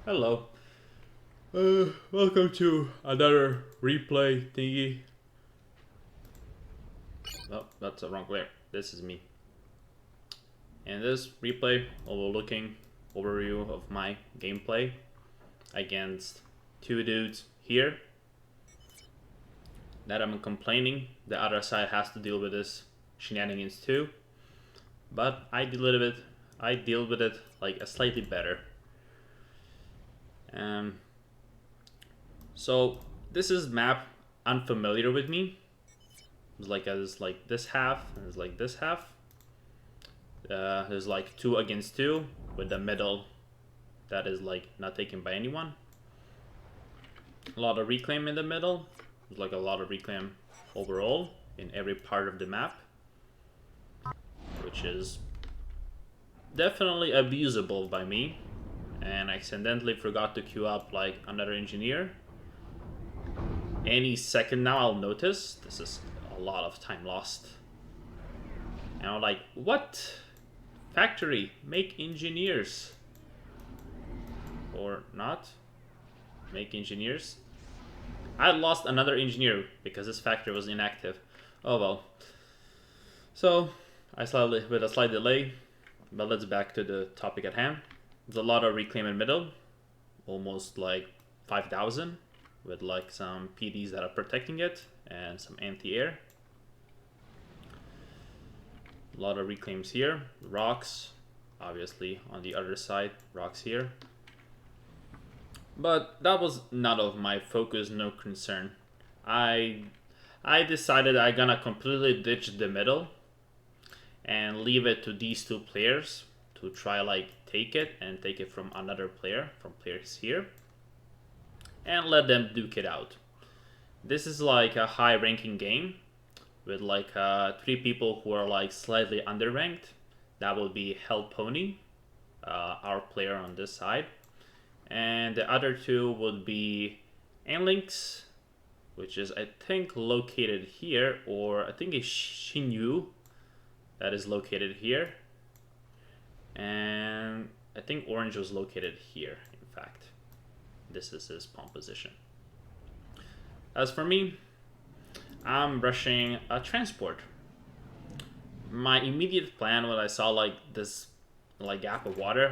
Hello. Welcome to another replay thingy. Oh, that's the wrong player. This is me. In this replay, overlooking overview of my gameplay against two dudes here that I'm complaining. The other side has to deal with this shenanigans too, but I deal with it like a slightly better. So this is map unfamiliar with me. It's like this half, and it's like this half. There's like 2 against 2 with the middle that is like not taken by anyone. A lot of reclaim in the middle. There's like a lot of reclaim overall in every part of the map, which is definitely abusable by me. And I accidentally forgot to queue up like another engineer. Any second now I'll notice this is a lot of time lost. And I'm like, what? Factory, make engineers. Or not. Make engineers. I lost another engineer because this factory was inactive. Oh well. So, with a slight delay, but let's back to the topic at hand. There's a lot of reclaim in middle. Almost like 5,000. With like some PDs that are protecting it and some anti-air. A lot of reclaims here. Rocks, obviously on the other side. Rocks here. But that was not of my focus, no concern. I decided I'm gonna completely ditch the middle and leave it to these two players to try like take it from another player, from players here, and let them duke it out. This is like a high ranking game with like 3 people who are like slightly underranked. That will be Hell Pony, our player on this side, and the other 2 would be Anlinks, which is I think located here, or I think it's Shinyu that is located here, and I think Orange was located here. In fact, this is his pawn position. As for me, I'm rushing a transport. My immediate plan when I saw like this like gap of water,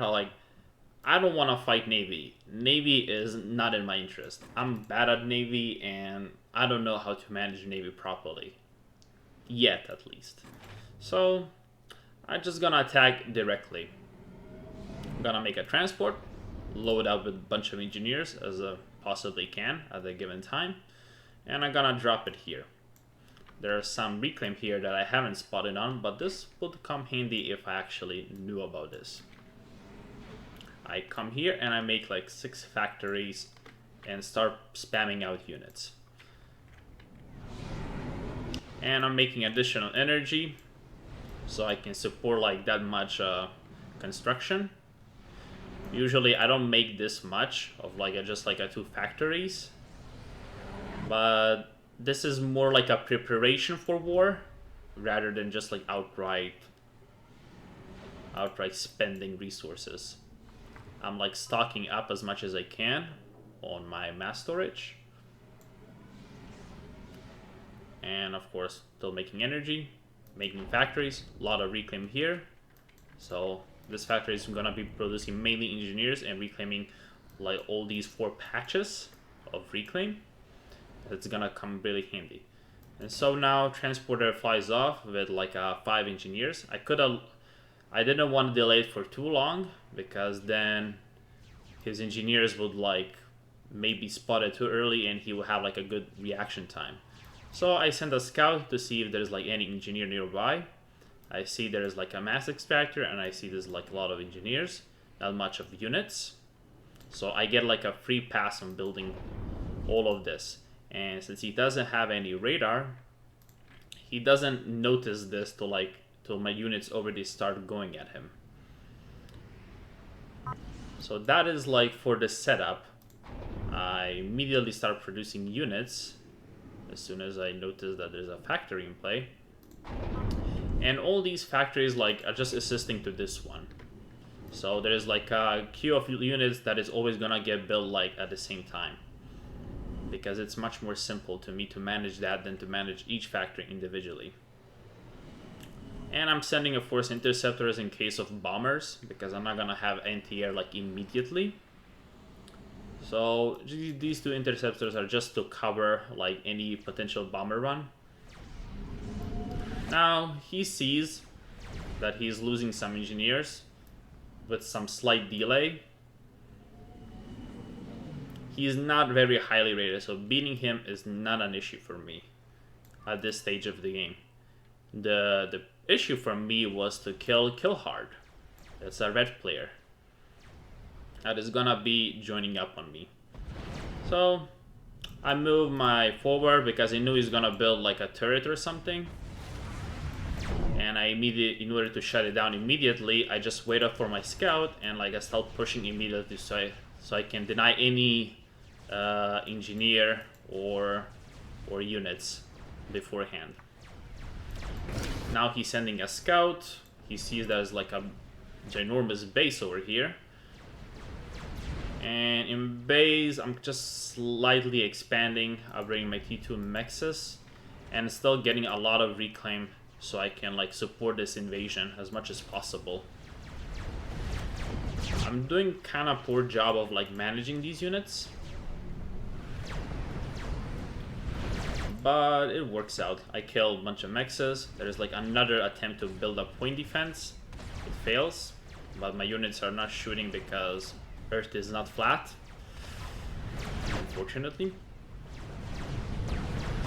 I don't want to fight Navy. Navy is not in my interest. I'm bad at Navy and I don't know how to manage Navy properly. Yet, at least. So, I'm just gonna attack directly. I'm gonna make a transport, load up with a bunch of engineers as I possibly can at a given time, and I'm gonna drop it here. There are some reclaim here that I haven't spotted on, but this would come handy if I actually knew about this. I come here and I make like 6 factories and start spamming out units. And I'm making additional energy so I can support like that much construction. Usually I don't make this much of like just like 2 factories, but this is more like a preparation for war rather than just like outright spending resources. I'm like stocking up as much as I can on my mass storage, and of course still making energy, making factories. A lot of reclaim here, so this factory is gonna be producing mainly engineers and reclaiming like all these 4 patches of reclaim. It's gonna come really handy. And so now transporter flies off with like 5 engineers. I didn't want to delay it for too long because then his engineers would like maybe spot it too early and he would have like a good reaction time. So I sent a scout to see if there's like any engineer nearby. I see there's like a mass extractor and I see there's like a lot of engineers, not much of units. So I get like a free pass on building all of this. And since he doesn't have any radar, he doesn't notice this till my units already start going at him. So that is like for the setup. I immediately start producing units as soon as I notice that there's a factory in play. And all these factories like are just assisting to this one. So there is like a queue of units that is always gonna get built like at the same time, because it's much more simple to me to manage that than to manage each factory individually. And I'm sending a force interceptors in case of bombers, because I'm not gonna have anti-air like immediately. So these two interceptors are just to cover like any potential bomber run. Now he sees that he's losing some engineers with some slight delay. He's not very highly rated, so beating him is not an issue for me at this stage of the game. The issue for me was to kill hard. It's a red player that is gonna be joining up on me. So I moved my forward because I knew he's gonna build like a turret or something. And I immediately, in order to shut it down immediately, I just waited for my scout and like I start pushing immediately so I can deny any engineer or units beforehand. Now he's sending a scout. He sees there's like a ginormous base over here. And in base, I'm just slightly expanding, upgrading my T2 Mexes, and still getting a lot of reclaim so I can like support this invasion as much as possible. I'm doing kind of poor job of like managing these units, but it works out. I kill a bunch of Mexes. There's like another attempt to build a point defense. It fails, but my units are not shooting because Earth is not flat, unfortunately.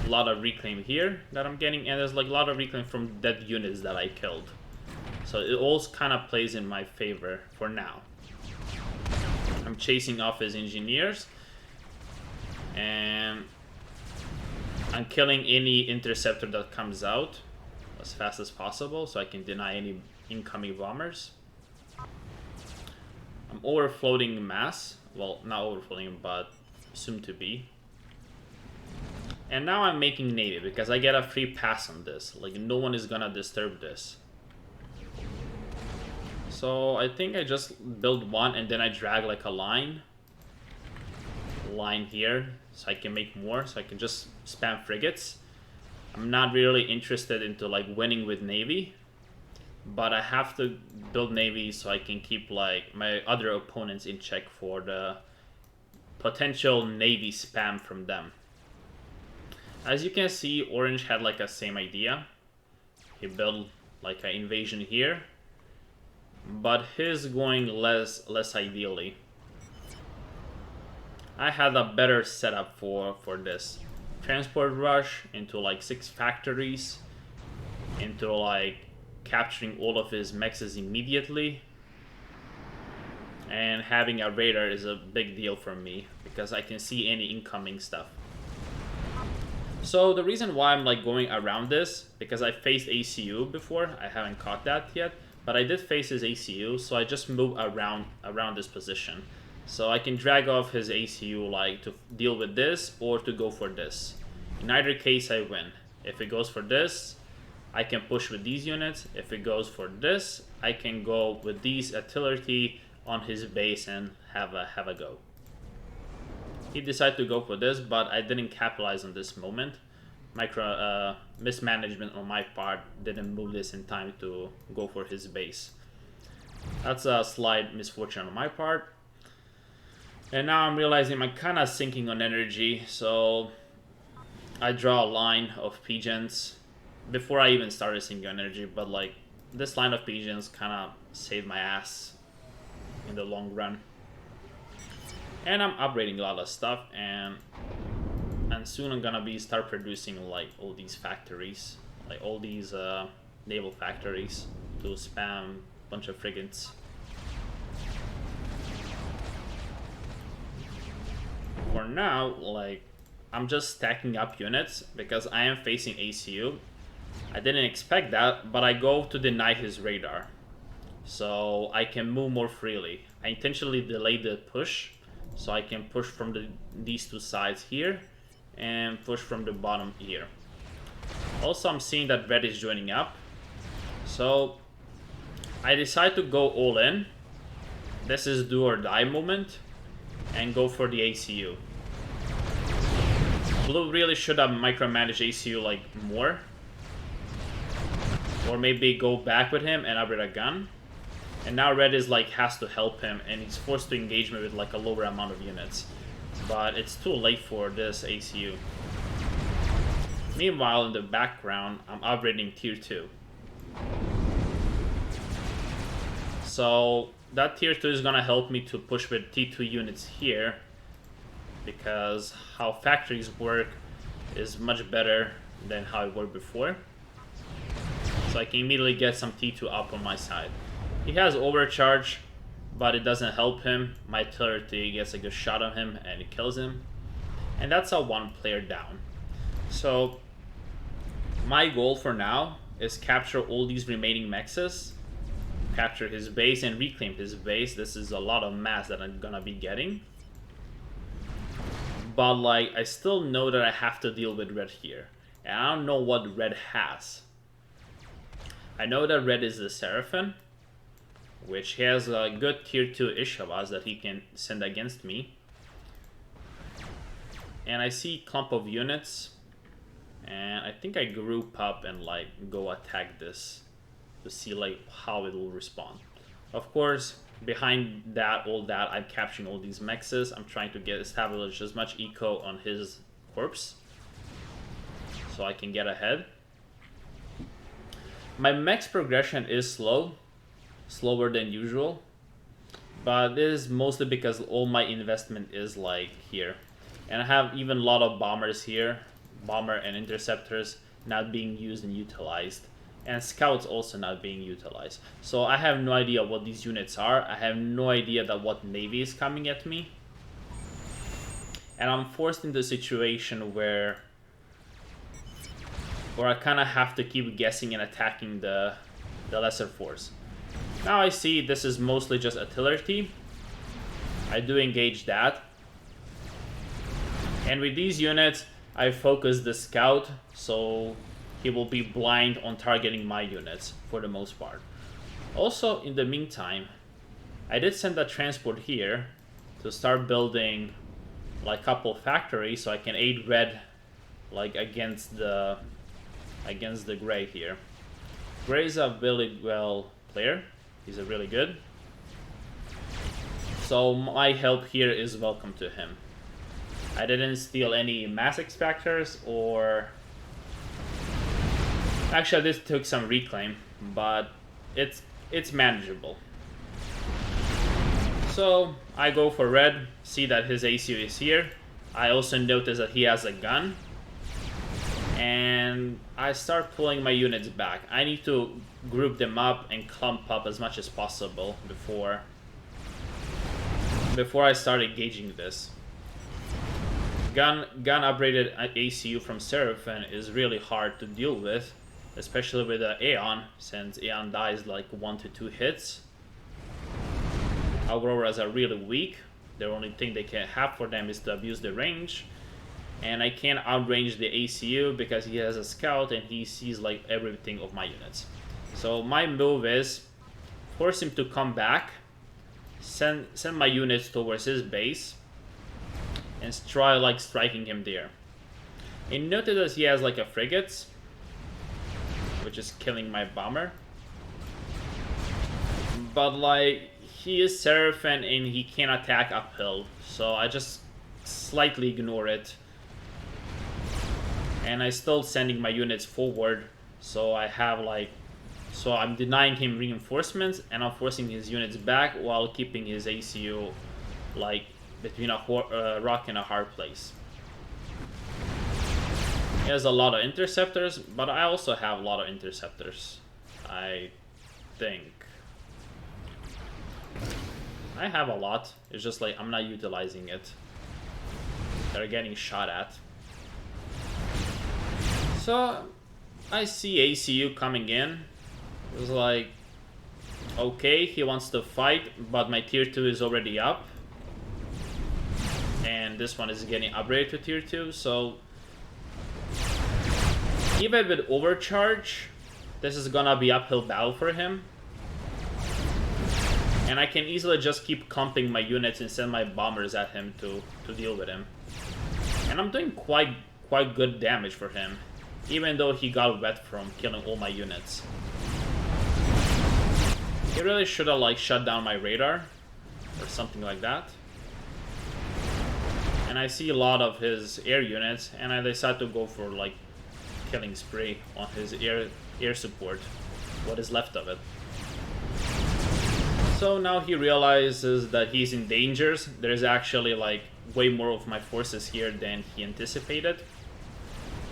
A lot of reclaim here that I'm getting, and there's like a lot of reclaim from dead units that I killed. So it all kind of plays in my favor for now. I'm chasing off his engineers, and I'm killing any interceptor that comes out as fast as possible so I can deny any incoming bombers. I'm overfloating mass. Well, not overfloating, but soon to be. And now I'm making navy because I get a free pass on this. Like, no one is gonna disturb this. So I think I just build one and then I drag like a line here so I can make more, so I can just spam frigates. I'm not really interested into like winning with navy, but I have to build navy so I can keep like my other opponents in check for the potential navy spam from them. As you can see, Orange had like a same idea. He built like an invasion here, but his going less ideally. I had a better setup for this. Transport rush into like 6 factories, into like capturing all of his mexes immediately, and having a radar is a big deal for me because I can see any incoming stuff. So the reason why I'm like going around this, because I faced ACU before. I haven't caught that yet, but I did face his ACU, so I just move around this position. So I can drag off his ACU like to deal with this or to go for this. In either case I win. If it goes for this, I can push with these units. If it goes for this, I can go with these artillery on his base and have a go. He decided to go for this, but I didn't capitalize on this moment. Mismanagement on my part didn't move this in time to go for his base. That's a slight misfortune on my part. And now I'm realizing I'm kind of sinking on energy, so I draw a line of pigeons before I even started sinking on energy, but like this line of pigeons kind of saved my ass in the long run. And I'm upgrading a lot of stuff, and soon I'm gonna start producing like all these factories, like all these naval factories to spam a bunch of frigates. For now, like, I'm just stacking up units because I am facing ACU. I didn't expect that, but I go to deny his radar so I can move more freely. I intentionally delayed the push so I can push from these two sides here and push from the bottom here. Also, I'm seeing that red is joining up, so I decide to go all in This is do or die moment, and go for the ACU. Blue really should have micromanaged ACU like more. Or maybe go back with him and upgrade a gun. And now red is like has to help him, and he's forced to engage me with like a lower amount of units. But it's too late for this ACU. Meanwhile, in the background, I'm upgrading tier 2. So that tier 2 is gonna help me to push with T2 units here, because how factories work is much better than how it worked before. So I can immediately get some T2 up on my side. He has overcharge, but it doesn't help him. My artillery gets a good shot on him and it kills him. And that's a 1 player down. So my goal for now is capture all these remaining mexes, capture his base and reclaim his base. This is a lot of mass that I'm gonna be getting. But like, I still know that I have to deal with red here. And I don't know what red has. I know that red is the Seraphim, which he has a good tier 2 Ishavas that he can send against me. And I see clump of units, and I think I group up and like go attack this to see like how it will respond. Of course, behind that, all that, I'm capturing all these mexes. I'm trying to establish as much eco on his corpse so I can get ahead. My mex progression is slower than usual, but this is mostly because all my investment is like here, and I have even a lot of bombers here, bomber and interceptors not being used and utilized, and scouts also not being utilized. So I have no idea what these units are. I have no idea that what navy is coming at me, and I'm forced into a situation where I kind of have to keep guessing and attacking the lesser force. Now I see this is mostly just artillery. I do engage that. And with these units, I focus the scout, so he will be blind on targeting my units for the most part. Also, in the meantime, I did send a transport here to start building like a couple factories so I can aid red like against the gray here. Gray is a really well player. He's a really good. So my help here is welcome to him. I didn't steal any mass extractors or... Actually, this took some reclaim, but it's manageable. So I go for red, see that his ACU is here. I also notice that he has a gun. And I start pulling my units back. I need to group them up and clump up as much as possible before I start engaging this. Gun upgraded ACU from Seraphim is really hard to deal with, especially with Aeon, since Aeon dies like 1 to 2 hits. Auroras are really weak. The only thing they can have for them is to abuse the range. And I can't outrange the ACU because he has a scout and he sees like everything of my units. So my move is force him to come back, send my units towards his base, and try like striking him there. And notice that he has like a frigate, which is killing my bomber. But like he is Seraphim and he can attack uphill, so I just slightly ignore it. And I still sending my units forward, so I have like, so I'm denying him reinforcements and I'm forcing his units back while keeping his ACU like between a rock and a hard place. He has a lot of interceptors, but I also have a lot of interceptors. I think I have a lot. It's just like I'm not utilizing it. They're getting shot at. So I see ACU coming in. It was like, okay, he wants to fight, but my tier 2 is already up. And this one is getting upgraded to tier 2, so even with overcharge, this is gonna be uphill battle for him. And I can easily just keep clumping my units and send my bombers at him to deal with him. And I'm doing quite good damage for him, even though he got wet from killing all my units. He really should have like shut down my radar or something like that. And I see a lot of his air units, and I decide to go for like killing spree on his air support, what is left of it. So now he realizes that he's in danger. There's actually like way more of my forces here than he anticipated.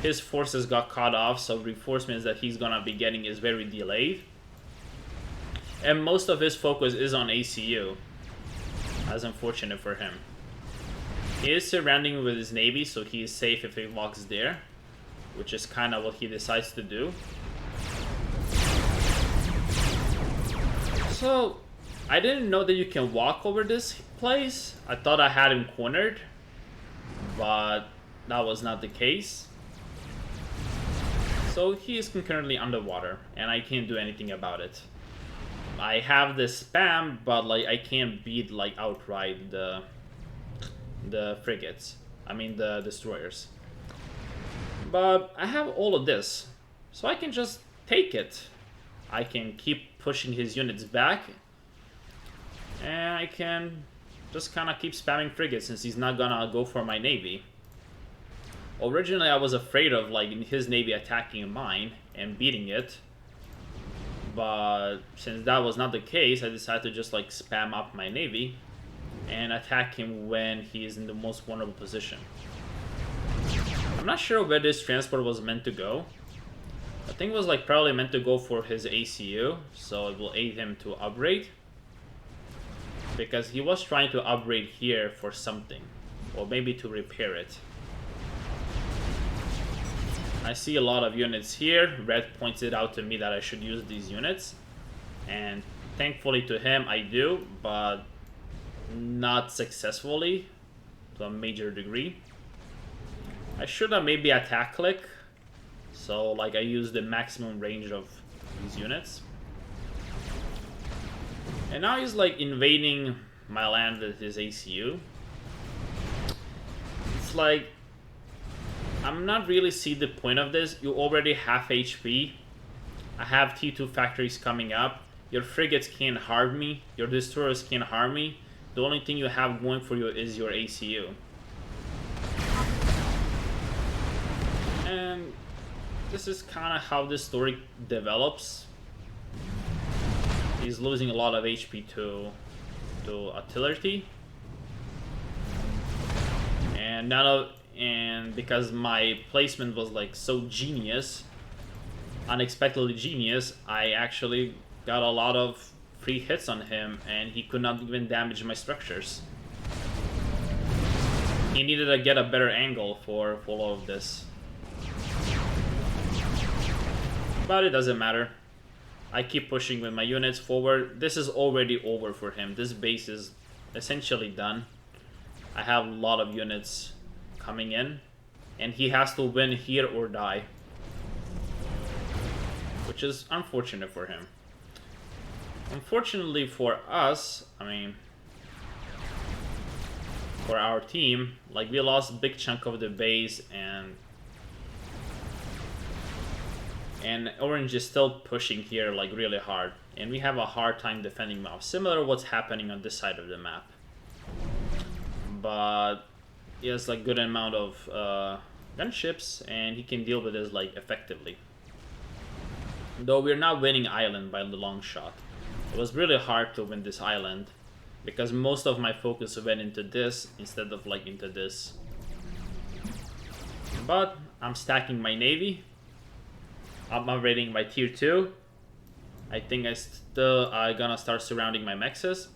His forces got cut off, so reinforcements that he's gonna be getting is very delayed. And most of his focus is on ACU. That's unfortunate for him. He is surrounding with his navy, so he is safe if he walks there, which is kind of what he decides to do. So I didn't know that you can walk over this place. I thought I had him cornered, but that was not the case. So he is concurrently underwater, and I can't do anything about it. I have this spam, but like I can't beat like outright the frigates. I mean the destroyers. But I have all of this, so I can just take it. I can keep pushing his units back, and I can just kind of keep spamming frigates since he's not gonna go for my navy. Originally, I was afraid of like his navy attacking mine and beating it, but since that was not the case, I decided to just like spam up my navy and attack him when he is in the most vulnerable position. I'm not sure where this transport was meant to go. I think it was like probably meant to go for his ACU, so it will aid him to upgrade, because he was trying to upgrade here for something, or maybe to repair it. I see a lot of units here. Red pointed out to me that I should use these units, and thankfully to him I do, but not successfully to a major degree. I should have maybe attack click, so like I use the maximum range of these units. And now he's like invading my land with his ACU. It's like, I'm not really see the point of this. You already have HP. I have T2 factories coming up. Your frigates can't harm me. Your destroyers can't harm me. The only thing you have going for you is your ACU. And this is kind of how this story develops. He's losing a lot of HP to artillery. And because my placement was like so genius, unexpectedly genius, I actually got a lot of free hits on him, and he could not even damage my structures. He needed to get a better angle for all of this. But it doesn't matter. I keep pushing with my units forward. This is already over for him. This base is essentially done. I have a lot of units coming in, and he has to win here or die, which is unfortunate for him. Unfortunately for us, I mean, for our team, like we lost a big chunk of the base, and Orange is still pushing here like really hard, and we have a hard time defending map, similar to what's happening on this side of the map. But he has like good amount of gunships, and he can deal with this like effectively. Though we're not winning island by the long shot. It was really hard to win this island because most of my focus went into this instead of like into this. But I'm stacking my navy. I'm upgrading my tier 2. I think I'm gonna start surrounding my mexes,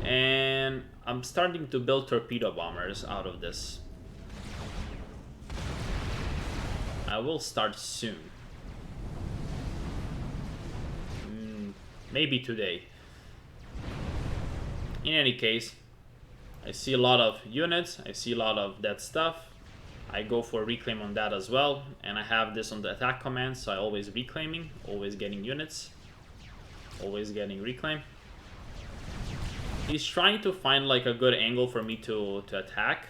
and I'm starting to build torpedo bombers out of this. I will start soon. Maybe today. In any case, I see a lot of units, I see a lot of that stuff. I go for reclaim on that as well, and I have this on the attack command, so I always reclaiming, always getting units, always getting reclaim. He's trying to find like a good angle for me to attack,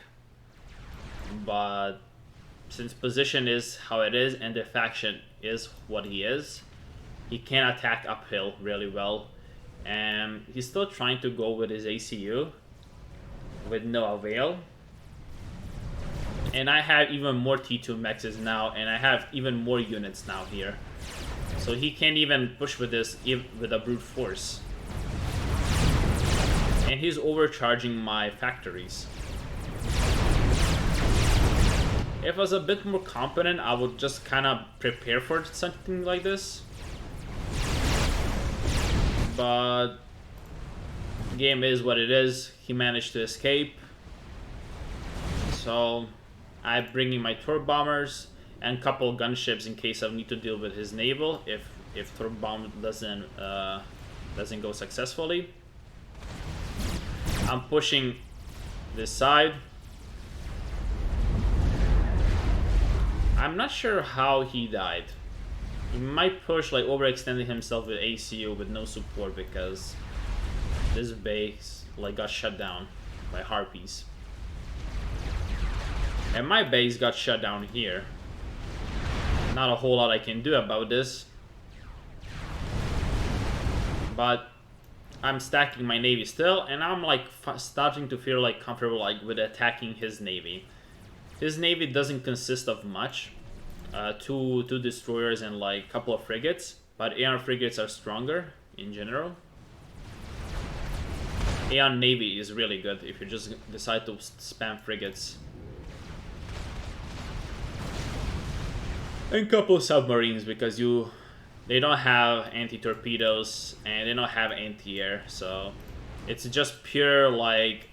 but since position is how it is and the faction is what he is, he can attack uphill really well, and he's still trying to go with his ACU with no avail. And I have even more T2 mexes now, and I have even more units now here, so he can't even push with this with a brute force. And he's overcharging my factories. If I was a bit more competent, I would just kind of prepare for something like this. But the game is what it is. He managed to escape. So I'm bringing my turret bombers and a couple gunships in case I need to deal with his naval if turret bomb doesn't go successfully. I'm pushing this side. I'm not sure how he died. He might push, like, overextending himself with ACU with no support because this base like got shut down by harpies. And my base got shut down here. Not a whole lot I can do about this. But I'm stacking my navy still, and I'm like starting to feel like comfortable like with attacking his navy. His navy doesn't consist of much, two destroyers and like a couple of frigates, but Aeon frigates are stronger in general. Aeon navy is really good if you just decide to spam frigates. And a couple of submarines because they don't have anti-torpedoes and they don't have anti-air, so it's just pure like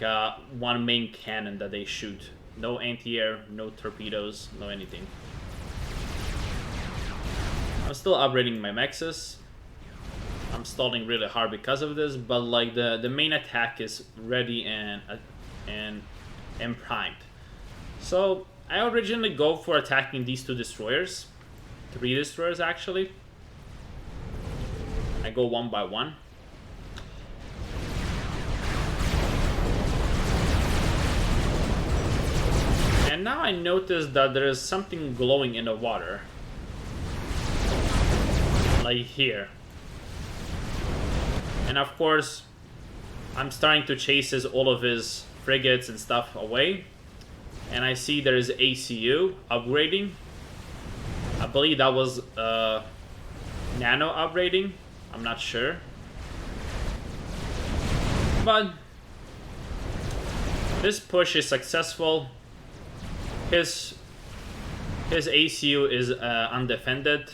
a one main cannon that they shoot. No anti-air, no torpedoes, no anything. I'm still upgrading my mexes. I'm stalling really hard because of this, but like the main attack is ready and primed. So I originally go for attacking these two destroyers. 3 destroyers actually. I go one by one. And now I notice that there is something glowing in the water. Like here. And of course, I'm starting to chase all of his frigates and stuff away. And I see there is ACU upgrading. I believe that was nano upgrading. I'm not sure. But this push is successful. His ACU is undefended.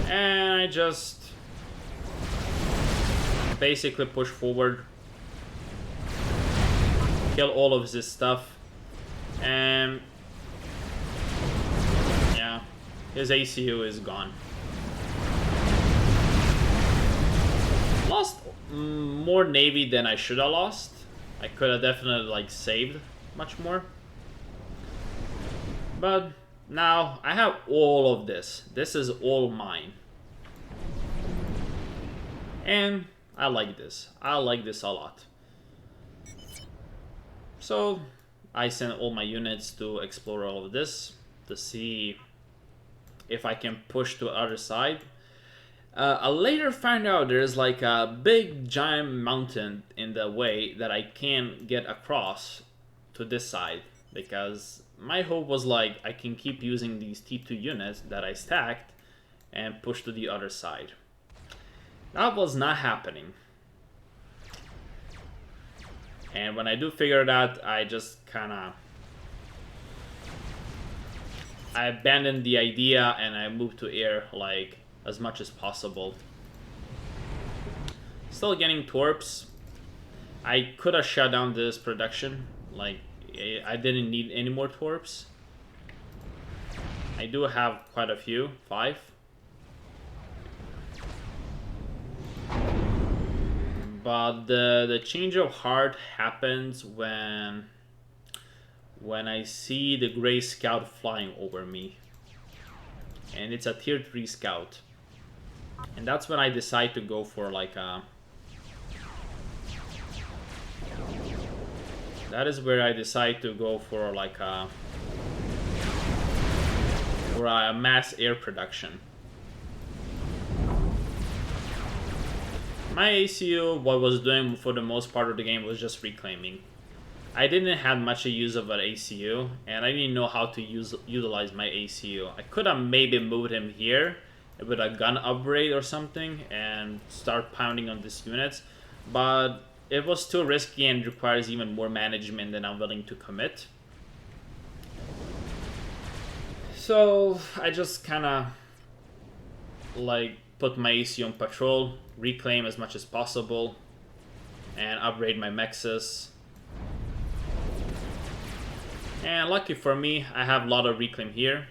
And I just basically push forward. Kill all of his stuff. And yeah, his ACU is gone. Lost more navy than I should have lost. I could have definitely like saved much more. But now I have all of this. This is all mine. And I like this. I like this a lot. So I send all my units to explore all of this to see if I can push to the other side. I later find out there's like a big giant mountain in the way that I can't get across to this side, because my hope was like I can keep using these T2 units that I stacked and push to the other side. That was not happening. And when I do figure it out, I just I abandoned the idea and I moved to air like as much as possible. Still getting torps. I could have shut down this production. Like, I didn't need any more torps. I do have quite a few, 5. But the change of heart happens when I see the gray scout flying over me. And it's a tier 3 scout. And that's when I decide to go for like a... That is where I decide to go for like a... for a mass air production. My ACU, what was doing for the most part of the game was just reclaiming. I didn't have much use of an ACU, and I didn't know how to utilize my ACU. I could have maybe moved him here with a gun upgrade or something and start pounding on these units, but it was too risky and requires even more management than I'm willing to commit. So I just kind of like put my ACU on patrol, reclaim as much as possible, and upgrade my mexes. And lucky for me, I have a lot of reclaim here,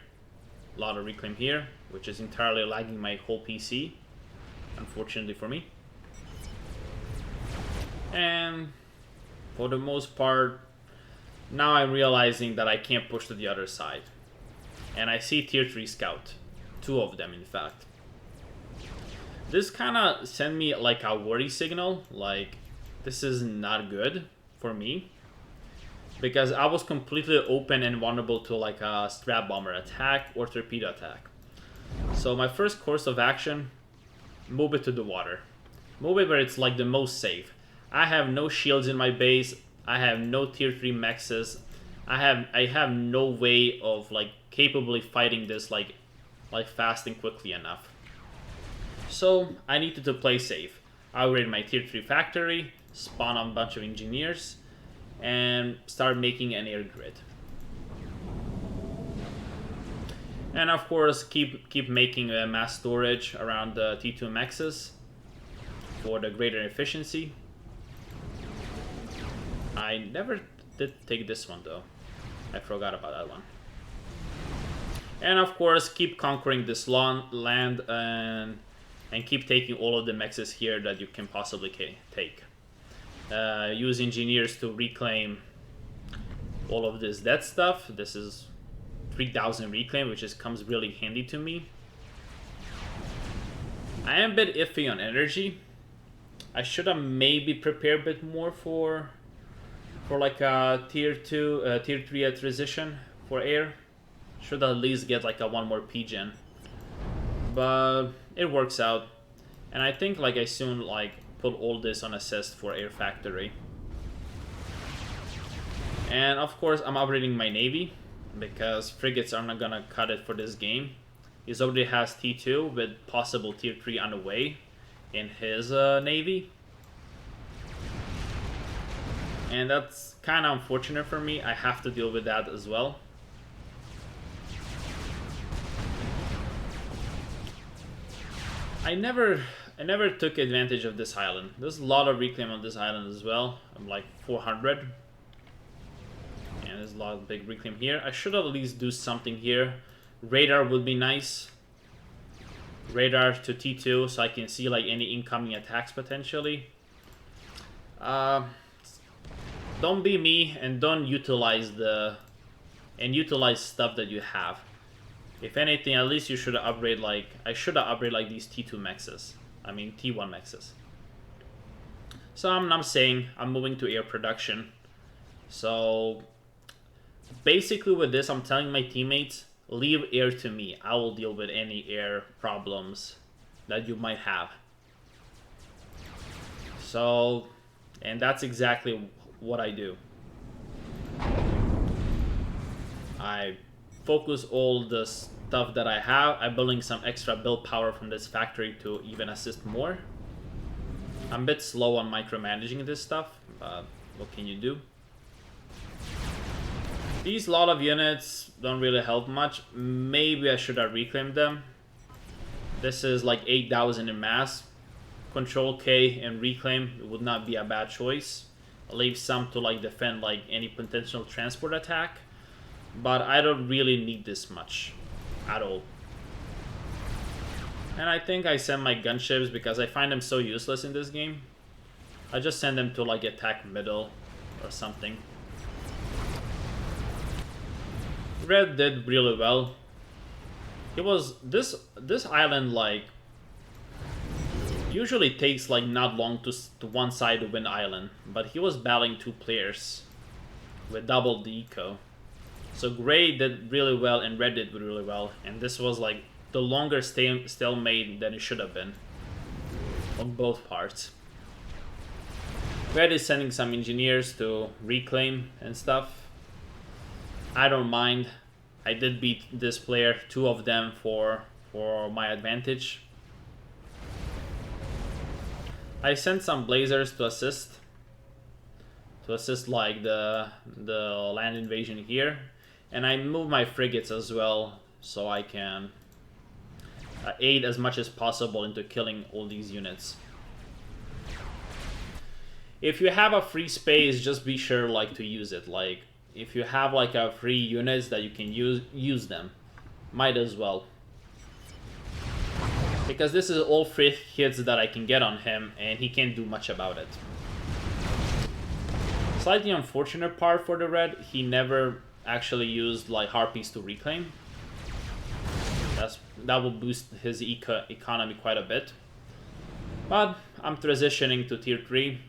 which is entirely lagging my whole PC, unfortunately for me. And for the most part, now I'm realizing that I can't push to the other side. And I see tier 3 scout, 2 of them in fact. This kind of sent me like a worry signal, like this is not good for me. Because I was completely open and vulnerable to like a strap bomber attack or torpedo attack. So my first course of action, move it to the water. Move it where it's like the most safe. I have no shields in my base. I have no tier 3 mexes. I have no way of like capably fighting this like fast and quickly enough. So I needed to play safe. I upgraded my tier 3 factory, spawn on a bunch of engineers, and start making an air grid. And of course keep making a mass storage around the T2 mexes for the greater efficiency. I never did take this one though. I forgot about that one. And of course keep conquering this land and keep taking all of the mexes here that you can possibly take. Use engineers to reclaim all of this dead stuff. This is 3000 reclaim, which comes really handy to me. I am a bit iffy on energy. I should have maybe prepared a bit more for like a tier 3 transition for air. Should at least get like a one more PGen, but it works out. And I think like I soon like put all this on assist for air factory. And of course I'm upgrading my navy because frigates are not gonna cut it for this game. He already has T2 with possible tier 3 on the way in his navy. And that's kind of unfortunate for me. I have to deal with that as well. I never took advantage of this island. There's a lot of reclaim on this island as well. I'm like 400. And there's a lot of big reclaim here. I should at least do something here. Radar would be nice. Radar to T2 so I can see like any incoming attacks potentially. Don't be me and don't utilize stuff that you have. If anything, at least you should upgrade like I should have upgraded like these T2 mexes. I mean T1 mexes. So I'm saying I'm moving to air production. So basically with this, I'm telling my teammates, leave air to me. I will deal with any air problems that you might have. So, and that's exactly what I do. I focus all the stuff that I have. I'm building some extra build power from this factory to even assist more. I'm a bit slow on micromanaging this stuff, but what can you do? These lot of units don't really help much. Maybe I should have reclaimed them. This is like 8,000 in mass. Control K and reclaim, it would not be a bad choice. I'll leave some to like defend like any potential transport attack. But I don't really need this much at all. And I think I send my gunships because I find them so useless in this game. I just send them to like attack middle or something. Red did really well. It was this island like Usually it takes like not long to one side to win island, but he was battling 2 players with double the eco. So gray did really well and red did really well, and this was like the longer stalemate than it should have been on both parts. Red is sending some engineers to reclaim and stuff. I don't mind. I did beat this player, 2 of them for my advantage. I sent some blazers to assist like the land invasion here, and I moved my frigates as well so I can aid as much as possible into killing all these units. If you have a free space, just be sure like to use it. Like if you have like a free units that you can use them, might as well. Because this is all free hits that I can get on him, and he can't do much about it. Slightly unfortunate part for the red, he never actually used like harpies to reclaim. That will boost his economy quite a bit. But I'm transitioning to tier 3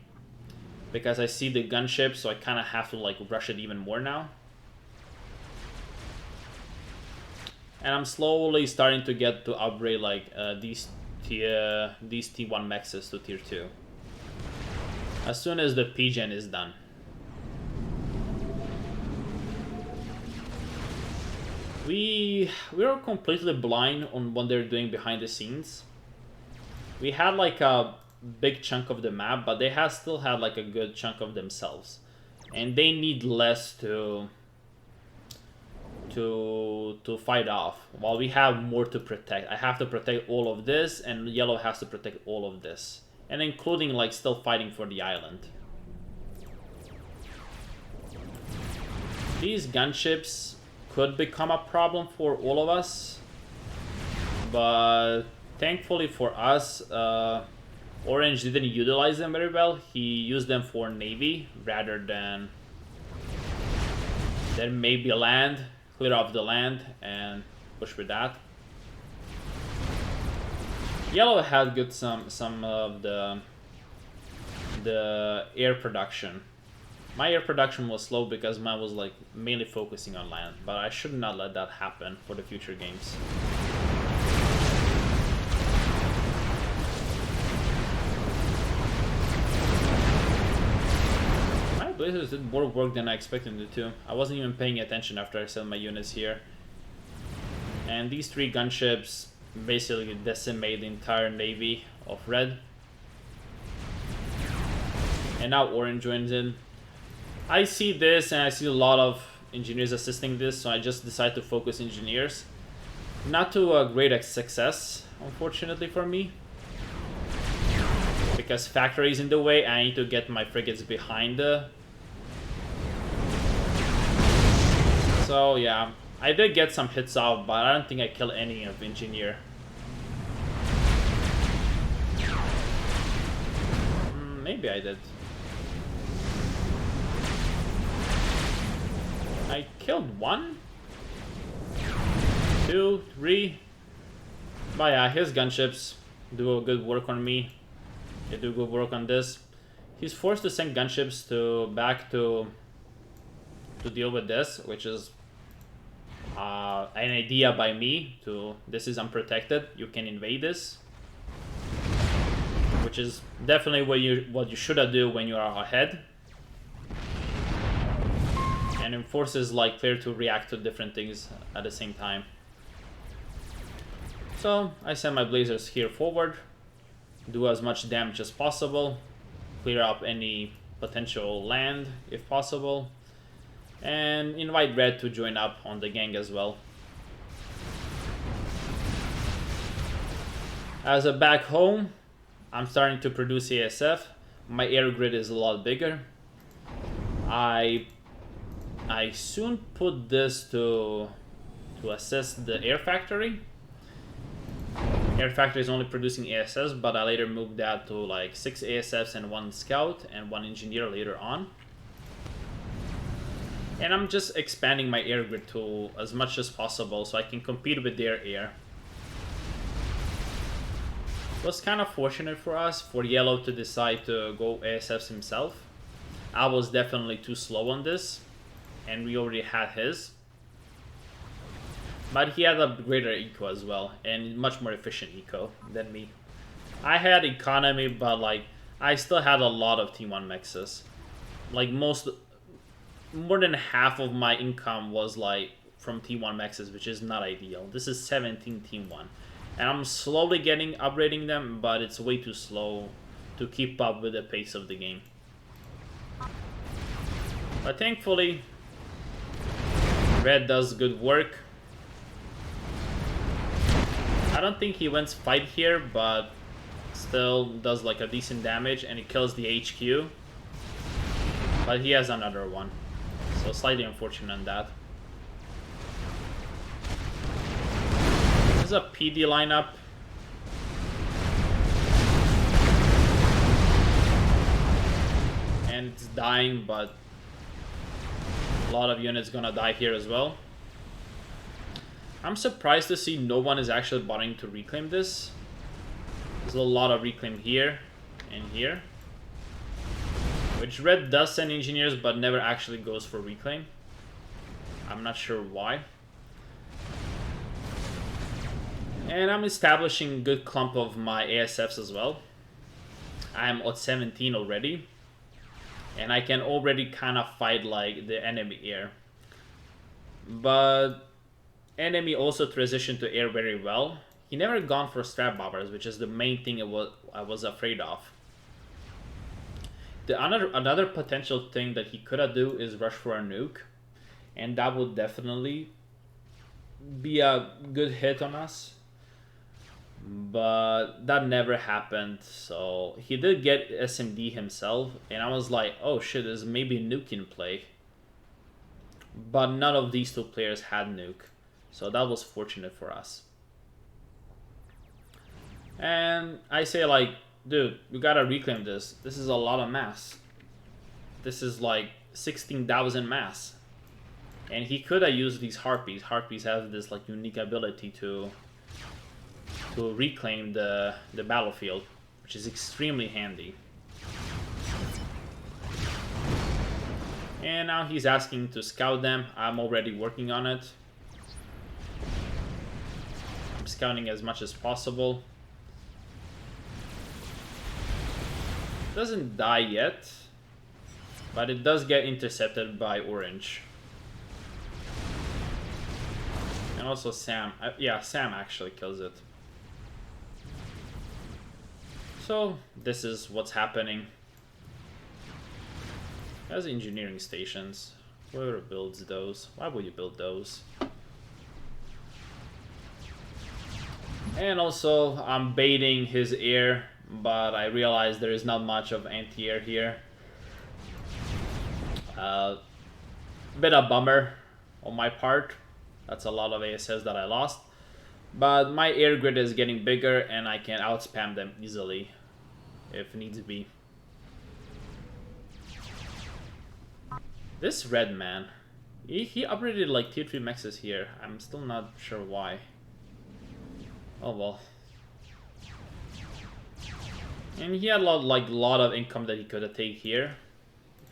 because I see the gunship, so I kind of have to like rush it even more now. And I'm slowly starting to get to upgrade like these T1 mexes to tier 2. As soon as the P-gen is done. We were completely blind on what they're doing behind the scenes. We had like a big chunk of the map, but they still had like a good chunk of themselves. And they need less to fight off, while we have more to protect. I have to protect all of this, and yellow has to protect all of this, and including like still fighting for the island. These gunships could become a problem for all of us, but thankfully for us, Orange didn't utilize them very well. He used them for navy rather than maybe land. Clear off the land and push with that. Yellow had good some of the air production. My air production was slow because mine was like mainly focusing on land, but I should not let that happen for the future games. Blazers did more work than I expected them to. I wasn't even paying attention after I sent my units here. And these 3 gunships basically decimate the entire navy of red. And now orange joins in. I see this and I see a lot of engineers assisting this, so I just decided to focus engineers. Not to a great success, unfortunately for me. Because factory is in the way, I need to get my frigates behind the... So yeah, I did get some hits off, but I don't think I killed any of engineer. Maybe I did. I killed 1, 2, 3. But yeah, his gunships do good work on me. They do good work on this. He's forced to send gunships back to deal with this, which is an idea by me this is unprotected, you can invade this, which is definitely what you should do when you are ahead, and it forces like player to react to different things at the same time. So I send my blazers here forward, do as much damage as possible, clear up any potential land if possible, and invite red to join up on the gang as well. As a back home, I'm starting to produce ASF. My air grid is a lot bigger. I soon put this to assist the air factory. Air factory is only producing ASFs, but I later moved that to like 6 ASFs and 1 scout and 1 engineer later on. And I'm just expanding my air grid to as much as possible so I can compete with their air. It was kind of fortunate for us for Yellow to decide to go ASFs himself. I was definitely too slow on this, and we already had his. But he had a greater eco as well, and much more efficient eco than me. I had economy, but like I still had a lot of T1 mexes. Like more than half of my income was like from T1 mexes, which is not ideal. This is 17 T1. And I'm slowly upgrading them, but it's way too slow to keep up with the pace of the game. But thankfully, Red does good work. I don't think he wins fight here, but still does like a decent damage, and he kills the HQ. But he has another one, so slightly unfortunate on that. This is a PD lineup. And it's dying, but a lot of units gonna die here as well. I'm surprised to see no one is actually bothering to reclaim this. There's a lot of reclaim here and here. Which Red does send engineers, but never actually goes for reclaim. I'm not sure why. And I'm establishing a good clump of my ASFs as well. I'm at 17 already. And I can already kind of fight like the enemy air. But enemy also transitioned to air very well. He never gone for strap bombers, which is the main thing I was afraid of. Another potential thing that he could have do is rush for a nuke, and that would definitely be a good hit on us. But that never happened, so he did get SMD himself, and I was like, oh shit, there's maybe nuke in play. But none of these two players had nuke, so that was fortunate for us. And I say like, dude, you gotta reclaim this. This is a lot of mass. This is like 16,000 mass. And he could have used these harpies. Harpies have this like unique ability to reclaim the battlefield, which is extremely handy. And now he's asking to scout them. I'm already working on it. I'm scouting as much as possible. Doesn't die yet, but it does get intercepted by orange. And also Sam. Yeah, Sam actually kills it. So this is what's happening. There's engineering stations. Whoever builds those. Why would you build those? And also I'm baiting his air, but I realize there is not much of anti-air here. Bit of bummer on my part. That's a lot of ASS that I lost. But my air grid is getting bigger and I can outspam them easily if needs be. This red man, he upgraded like tier 3 mexes here. I'm still not sure why. Oh well. And he had a lot of income that he could have taken here.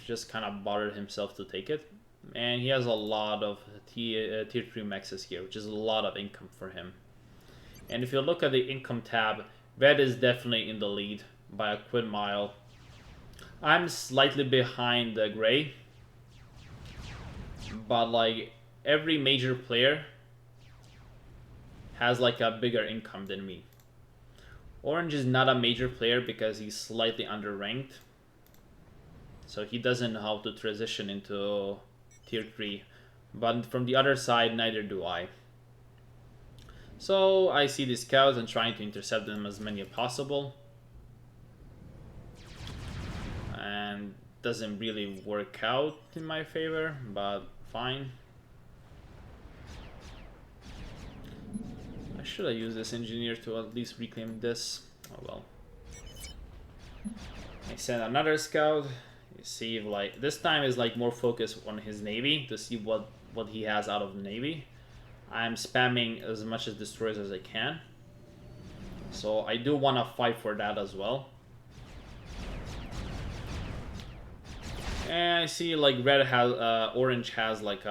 Just kind of bothered himself to take it. And he has a lot of tier 3 mexes here, which is a lot of income for him. And if you look at the income tab, red is definitely in the lead by a quid mile. I'm slightly behind the gray. But like every major player has like a bigger income than me. Orange is not a major player because he's slightly underranked. So he doesn't know how to transition into tier 3. But from the other side, neither do I. So I see these scouts and trying to intercept them as many as possible. And doesn't really work out in my favor, but fine. I should have used this engineer to at least reclaim this. Oh well. I send another scout. You see if like this time is like more focused on his navy to see what he has out of the navy. I'm spamming as much as destroyers as I can. So I do want to fight for that as well. And I see like red has, orange has like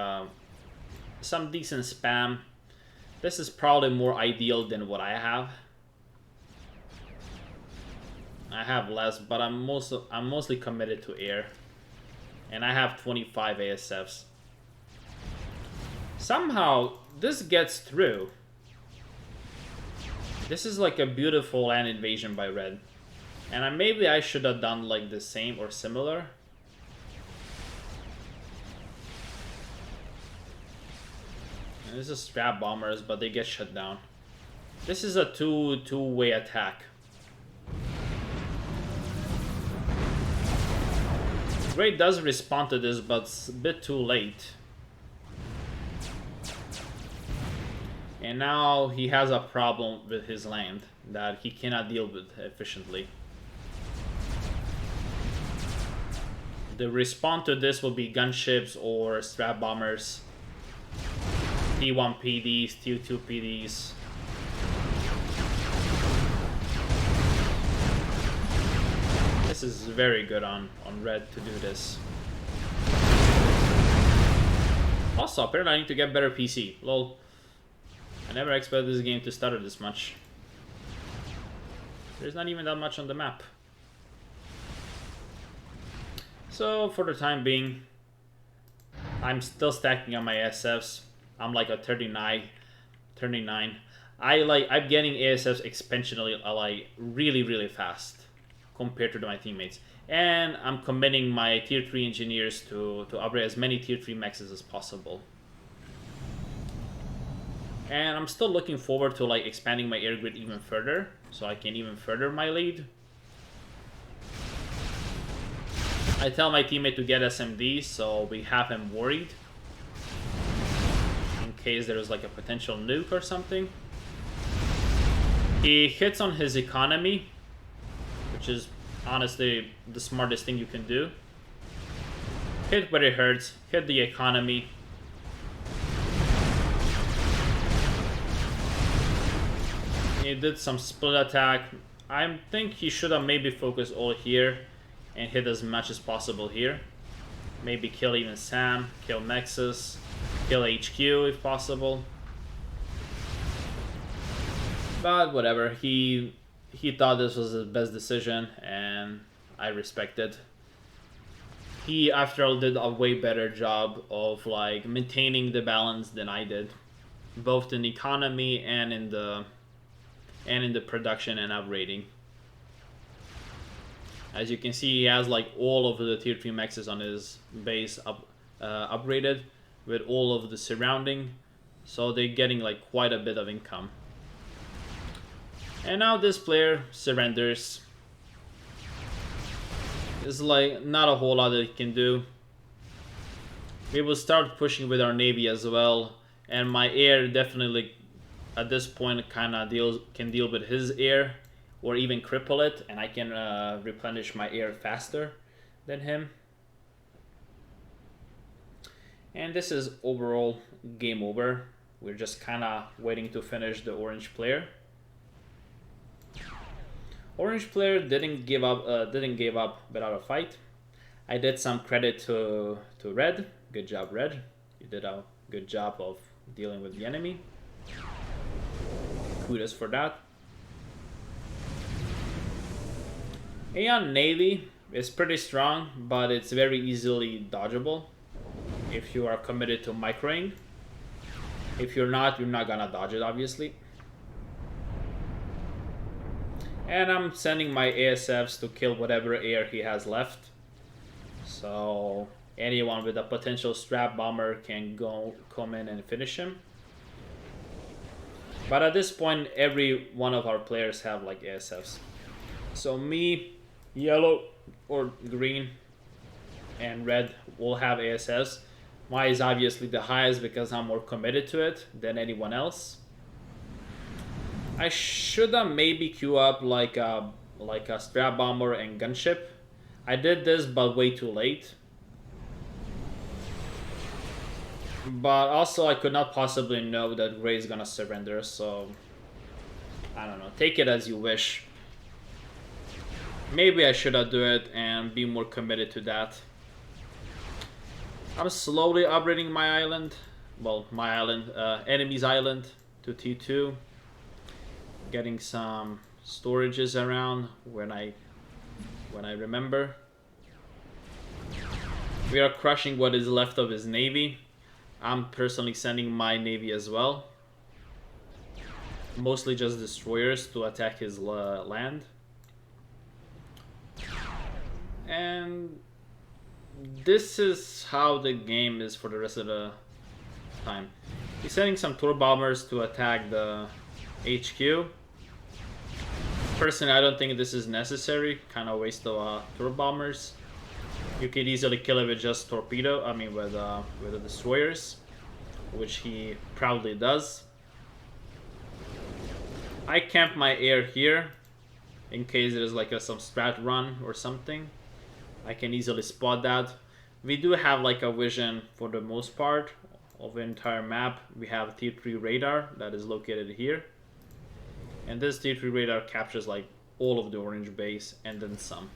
some decent spam. This is probably more ideal than what I have. I have less, but I'm mostly committed to air, and I have 25 ASFs. Somehow this gets through. This is like a beautiful land invasion by red, and maybe I should have done like the same or similar. And this is strap bombers, but they get shut down. This is a two-way attack. Gray does respond to this, but it's a bit too late. And now he has a problem with his land that he cannot deal with efficiently. The response to this will be gunships or strap bombers, T1 PDs, T2 PDs. This is very good on red to do this. Also, apparently I need to get better PC. Lol. I never expected this game to stutter this much. There's not even that much on the map. So, for the time being, I'm still stacking on my ASFs. I'm like a 39. I'm getting ASFs exponentially, like really fast compared to my teammates. And I'm committing my tier 3 engineers to upgrade as many tier 3 maxes as possible. And I'm still looking forward to like expanding my air grid even further, so I can even further my lead. I tell my teammate to get SMD, so we have him worried in case there's like a potential nuke or something. He hits on his economy, which is honestly the smartest thing you can do. Hit where it hurts, hit the economy. He did some split attack. I think he should have maybe focused all here and hit as much as possible here. Maybe kill even Sam, kill Nexus, kill HQ if possible. But whatever, he thought this was the best decision, and I respect it. He, after all, did a way better job of like maintaining the balance than I did, both in the economy and in the production and upgrading. As you can see, he has like all of the tier 3 maxes on his base upgraded with all of the surrounding, so they're getting like quite a bit of income. And now this player surrenders. There's like not a whole lot that he can do. We will start pushing with our navy as well, and my air definitely at this point kind of can deal with his air or even cripple it, and I can replenish my air faster than him. And this is overall game over. We're just kind of waiting to finish the orange player. Orange player didn't give up without a fight. I did some credit to red. Good job, red. You did a good job of dealing with the enemy. Kudos for that. Aeon Navy is pretty strong, but it's very easily dodgeable if you are committed to microing. If you're not gonna dodge it, obviously. And I'm sending my ASFs to kill whatever air he has left. So anyone with a potential strap bomber can come in and finish him. But at this point, every one of our players have like ASFs. So me, yellow or green, and red will have ASFs. Mine is obviously the highest because I'm more committed to it than anyone else. I should have maybe queue up like a strap bomber and gunship. I did this, but way too late. But also, I could not possibly know that Gray is gonna surrender, so I don't know. Take it as you wish. Maybe I should have do it and be more committed to that. I'm slowly upgrading my island. Well, my island, enemy's island to T2. Getting some storages around when I remember. We are crushing what is left of his navy. I'm personally sending my navy as well. Mostly just destroyers to attack his land. And this is how the game is for the rest of the time. He's sending some tour bombers to attack the HQ. Personally, I don't think this is necessary. Kind of waste of tour bombers. You could easily kill it with just torpedo. I mean, with the destroyers, which he proudly does. I camp my air here in case there's like some strat run or something. I can easily spot that. We do have like a vision for the most part of the entire map. We have Tier 3 radar that is located here. And this Tier 3 radar captures like all of the orange base and then some.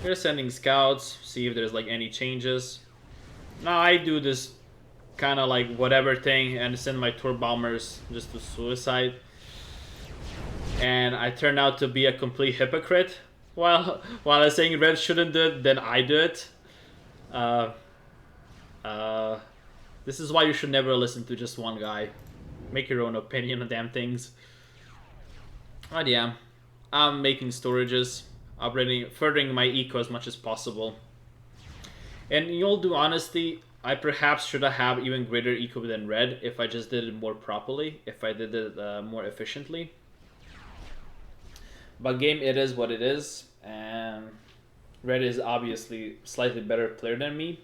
We're sending scouts, see if there's like any changes. Now I do this kind of like whatever thing and send my tour bombers just to suicide. And I turn out to be a complete hypocrite. While I'm saying red shouldn't do it, then I do it. This is why you should never listen to just one guy. Make your own opinion on damn things. But yeah, I'm making storages, furthering my eco as much as possible. And in all due honesty, I perhaps should have even greater eco than red if I just did it more properly, if I did it more efficiently. But game, it is what it is, and red is obviously slightly better player than me.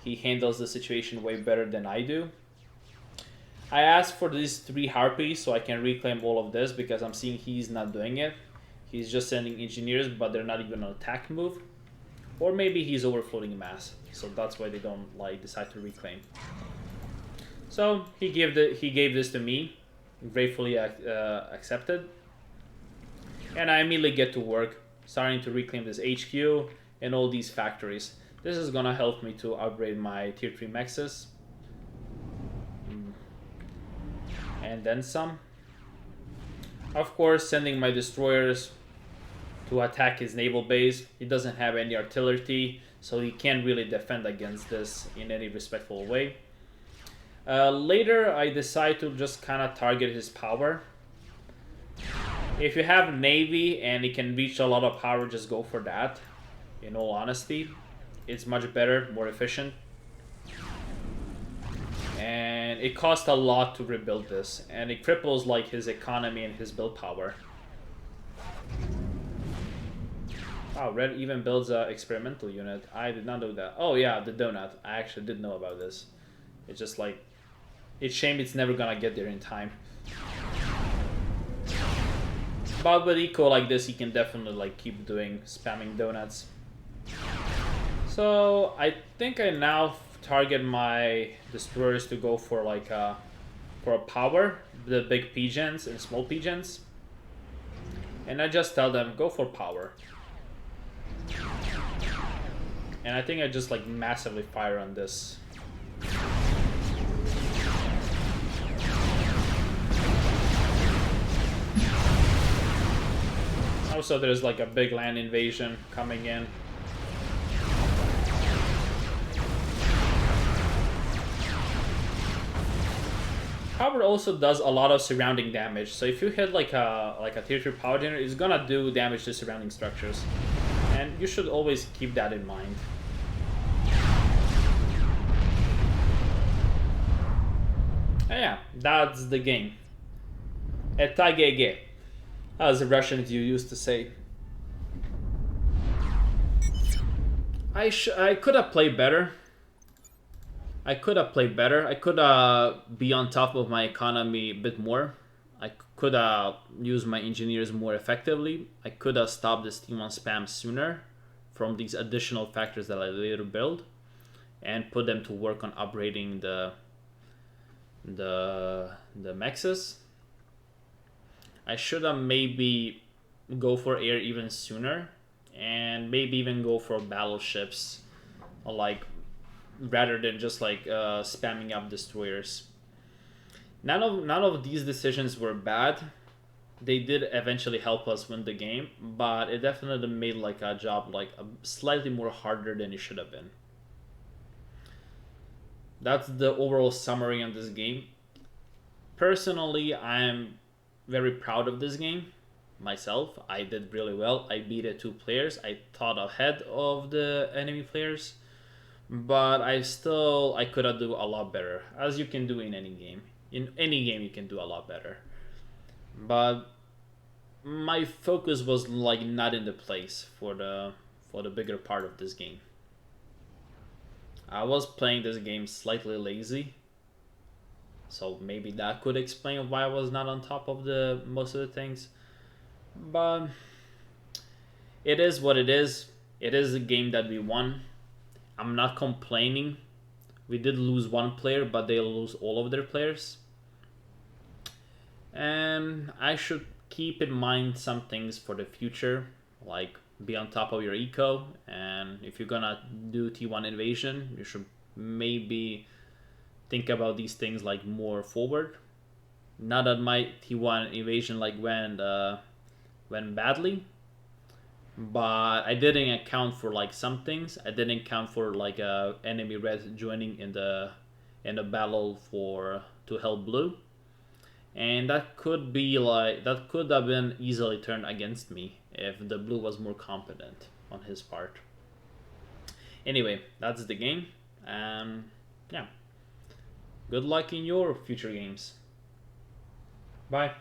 He handles the situation way better than I do. I asked for these 3 harpies so I can reclaim all of this because I'm seeing he's not doing it. He's just sending engineers, but they're not even on attack move. Or maybe he's overfloating mass, so that's why they don't like decide to reclaim. So he gave this to me, gratefully accepted. And I immediately get to work, starting to reclaim this HQ and all these factories. This is gonna help me to upgrade my tier 3 mexes. And then some. Of course, sending my destroyers to attack his naval base. He doesn't have any artillery, so he can't really defend against this in any respectful way. Later, I decide to just kind of target his power. If you have navy and it can reach a lot of power, just go for that. In all honesty, it's much better, more efficient. And it costs a lot to rebuild this, and it cripples like his economy and his build power. Wow, red even builds an experimental unit. I did not know that. Oh yeah, the donut. I actually did know about this. It's just like, it's a shame it's never gonna get there in time. But with eco like this, you can definitely like keep doing spamming donuts. So I think I now target my destroyers to go for like for a power, the big pigeons and small pigeons, and I just tell them go for power. And I think I just like massively fire on this. Also, there's like a big land invasion coming in. Power also does a lot of surrounding damage. So if you hit like a tier 3 power generator, it's gonna do damage to surrounding structures. And you should always keep that in mind. And yeah, that's the game. Etagege, as the Russians you used to say. I could have played better. I could have played better. I could be on top of my economy a bit more. I could have used my engineers more effectively. I could have stopped this team on spam sooner from these additional factors that I later build, and put them to work on upgrading the the mexes. I should have maybe go for air even sooner, and maybe even go for battleships, like rather than just like spamming up destroyers. None of these decisions were bad. They did eventually help us win the game, but it definitely made like a job like slightly more harder than it should have been. That's the overall summary on this game. Personally, I'm very proud of this game myself. I did really well. I beat it 2 players. I thought ahead of the enemy players, but I could have do a lot better, as you can do in any game. In any game, you can do a lot better. But my focus was like not in the place for the bigger part of this game. I was playing this game slightly lazy, so maybe that could explain why I was not on top of the most of the things. But it is what it is. It is a game that we won. I'm not complaining. We did lose 1 player, but they lose all of their players. And I should keep in mind some things for the future, like be on top of your eco, and if you're gonna do T1 invasion, you should maybe think about these things like more forward. Not that my T1 invasion like went badly, but I didn't account for like some things. I didn't account for like enemy red joining in the battle for to help blue, and that could have been easily turned against me if the blue was more competent on his part. Anyway, that's the game. Yeah, good luck in your future games. Bye.